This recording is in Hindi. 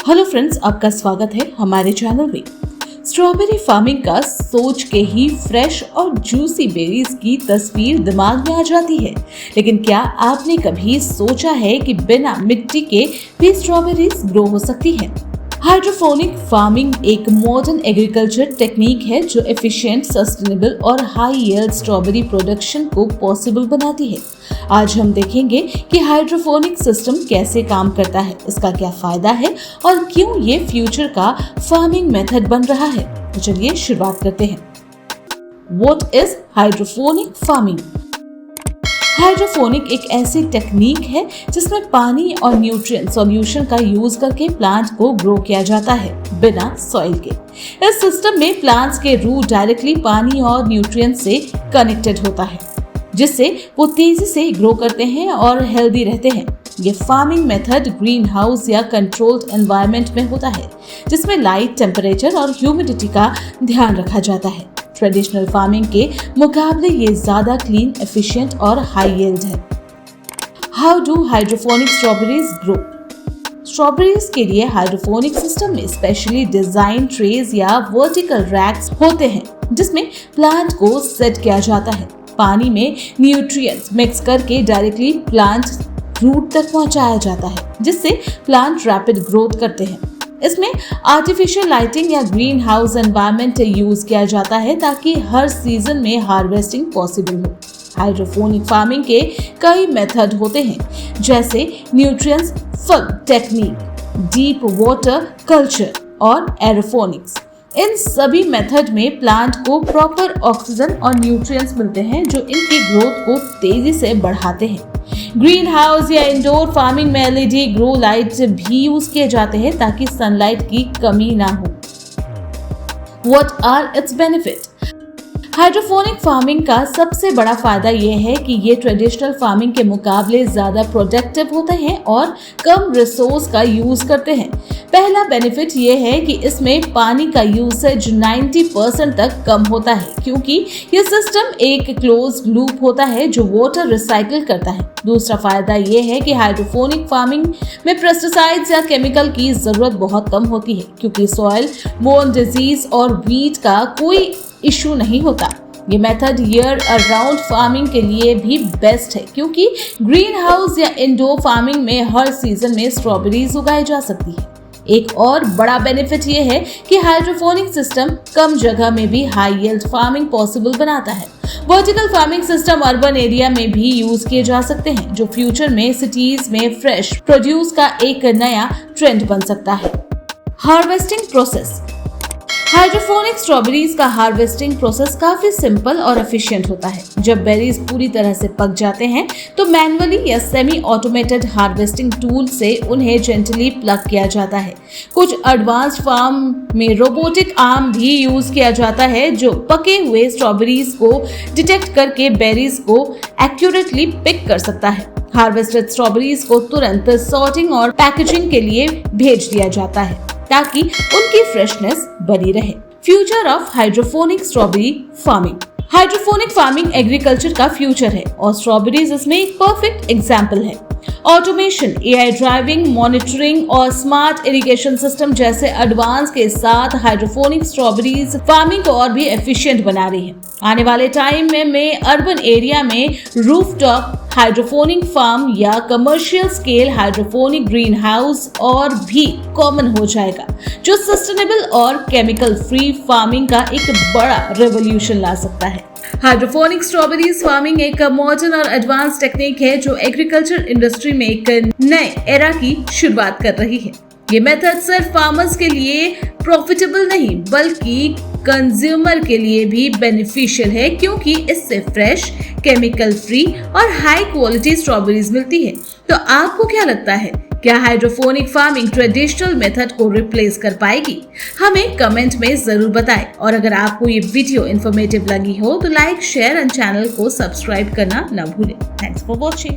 हेलो फ्रेंड्स, आपका स्वागत है हमारे चैनल में। स्ट्रॉबेरी फार्मिंग का सोच के ही फ्रेश और जूसी बेरीज की तस्वीर दिमाग में आ जाती है। लेकिन क्या आपने कभी सोचा है कि बिना मिट्टी के भी स्ट्रॉबेरीज ग्रो हो सकती है? हाइड्रोपोनिक फार्मिंग एक मॉडर्न एग्रीकल्चर टेक्निक है जो एफिशिएंट, सस्टेनेबल और हाई यील्ड स्ट्रॉबेरी प्रोडक्शन को पॉसिबल बनाती है। आज हम देखेंगे कि हाइड्रोपोनिक सिस्टम कैसे काम करता है, इसका क्या फायदा है और क्यों ये फ्यूचर का फार्मिंग मेथड बन रहा है। तो चलिए शुरुआत करते हैं। What is hydroponic farming? Hydroponic एक ऐसी टेक्निक है जिसमें पानी और न्यूट्रिएंट सॉल्यूशन का यूज करके प्लांट को ग्रो किया जाता है बिना सॉइल के। इस सिस्टम में प्लांट्स के रूट डायरेक्टली पानी और न्यूट्रिएंट से कनेक्टेड होता है, जिससे वो तेजी से ग्रो करते हैं और हेल्दी रहते हैं। ये फार्मिंग मेथड ग्रीन हाउस या कंट्रोल्ड एनवायरनमेंट में होता है, जिसमें लाइट, टेम्परेचर और ह्यूमिडिटी का ध्यान रखा जाता है। ट्रेडिशनल फार्मिंग के मुकाबले ये ज्यादा क्लीन, एफिशिएंट और हाई यील्ड है। How do hydroponic strawberries grow? Strawberries के लिए हाइड्रोपोनिक सिस्टम में स्पेशली डिजाइन ट्रेज या वर्टिकल रैक्स होते हैं, जिसमें प्लांट को सेट किया जाता है। पानी में न्यूट्रिएंट्स मिक्स करके डायरेक्टली प्लांट रूट तक पहुंचाया जाता है, जिससे प्लांट रैपिड ग्रोथ करते हैं। इसमें आर्टिफिशियल लाइटिंग या ग्रीन हाउस एनवायरनमेंट यूज किया जाता है ताकि हर सीजन में हार्वेस्टिंग पॉसिबल हो। हाइड्रोपोनिक फार्मिंग के कई मेथड होते हैं, जैसे nutrients film technique, deep water culture और एरोपोनिक्स। इन सभी मेथड में प्लांट को प्रॉपर ऑक्सीजन और न्यूट्रिएंट्स मिलते हैं जो इनकी ग्रोथ को तेजी से बढ़ाते हैं। ग्रीन हाउस या इंडोर फार्मिंग में एलईडी ग्रो लाइट भी यूज किए जाते हैं ताकि सनलाइट की कमी ना हो। What are its benefits? Hydroponic farming का सबसे बड़ा फायदा यह है कि ये ट्रेडिशनल फार्मिंग के मुकाबले ज्यादा प्रोडक्टिव होते हैं और कम रिसोर्स का यूज करते हैं। पहला बेनिफिट ये है कि इसमें पानी का यूसेज 90% तक कम होता है, क्योंकि ये सिस्टम एक क्लोज लूप होता है जो वाटर रिसाइकिल करता है। दूसरा फायदा ये है कि हाइड्रोपोनिक फार्मिंग में पेस्टिसाइड्स या केमिकल की जरूरत बहुत कम होती है, क्योंकि सॉइल बोर्न डिजीज और वीट का कोई इशू नहीं होता। ये मेथड ईयर अराउंड फार्मिंग के लिए भी बेस्ट है, क्योंकि ग्रीन हाउस या इंडोर फार्मिंग में हर सीजन में स्ट्रॉबेरीज उगाई जा सकती है। एक और बड़ा बेनिफिट ये है कि हाइड्रोपोनिक सिस्टम कम जगह में भी हाई यील्ड फार्मिंग पॉसिबल बनाता है। Vertical farming system urban area में भी यूज किए जा सकते हैं, जो फ्यूचर में सिटीज में फ्रेश प्रोड्यूस का एक नया ट्रेंड बन सकता है। Harvesting process. हाइड्रोपोनिक स्ट्रॉबेरीज का हार्वेस्टिंग प्रोसेस काफी सिंपल और एफिशिएंट होता है। जब बेरीज पूरी तरह से पक जाते हैं तो मैनुअली या सेमी ऑटोमेटेड हार्वेस्टिंग टूल से उन्हें जेंटली प्लग किया जाता है। कुछ एडवांस्ड फार्म में रोबोटिक आर्म भी यूज किया जाता है, जो पके हुए स्ट्रॉबेरीज को डिटेक्ट करके बेरीज को एक्यूरेटली पिक कर सकता है। हार्वेस्टेड स्ट्रॉबेरीज को तुरंत सॉर्टिंग और पैकेजिंग के लिए भेज दिया जाता है ताकि उनकी फ्रेशनेस बनी रहे। Future of hydroponic strawberry farming. Hydroponic farming agriculture का फ्यूचर है और स्ट्रॉबेरीज इसमें एक परफेक्ट एग्जाम्पल है। ऑटोमेशन, एआई ड्राइविंग, मॉनिटरिंग और स्मार्ट इरिगेशन सिस्टम जैसे एडवांस के साथ हाइड्रोपोनिक स्ट्रॉबेरीज फार्मिंग को और भी एफिशिएंट बना रही है। आने वाले टाइम में अर्बन एरिया में रूफटॉप हाइड्रोपोनिक फार्म या commercial scale hydroponic green house और भी कॉमन हो जाएगा, जो सस्टेनेबल और केमिकल फ्री फार्मिंग का एक बड़ा रेवोल्यूशन ला सकता है। हाइड्रोपोनिक स्ट्रॉबेरीज फार्मिंग एक मॉडर्न और एडवांस टेक्निक है जो एग्रीकल्चर इंडस्ट्री में एक नए एरा की शुरुआत कर रही है। ये मेथड सिर्फ फार्मर्स के लिए प्रॉफिटेबल नहीं बल्कि कंज्यूमर के लिए भी बेनिफिशियल है, क्योंकि इससे फ्रेश, केमिकल फ्री और हाई क्वालिटी स्ट्रॉबेरीज मिलती है। तो आपको क्या लगता है, क्या हाइड्रोपोनिक फार्मिंग ट्रेडिशनल मेथड को रिप्लेस कर पाएगी? हमें कमेंट में जरूर बताएं। और अगर आपको ये वीडियो इन्फॉर्मेटिव लगी हो तो लाइक, शेयर एंड चैनल को सब्सक्राइब करना न भूलें। Thanks for watching.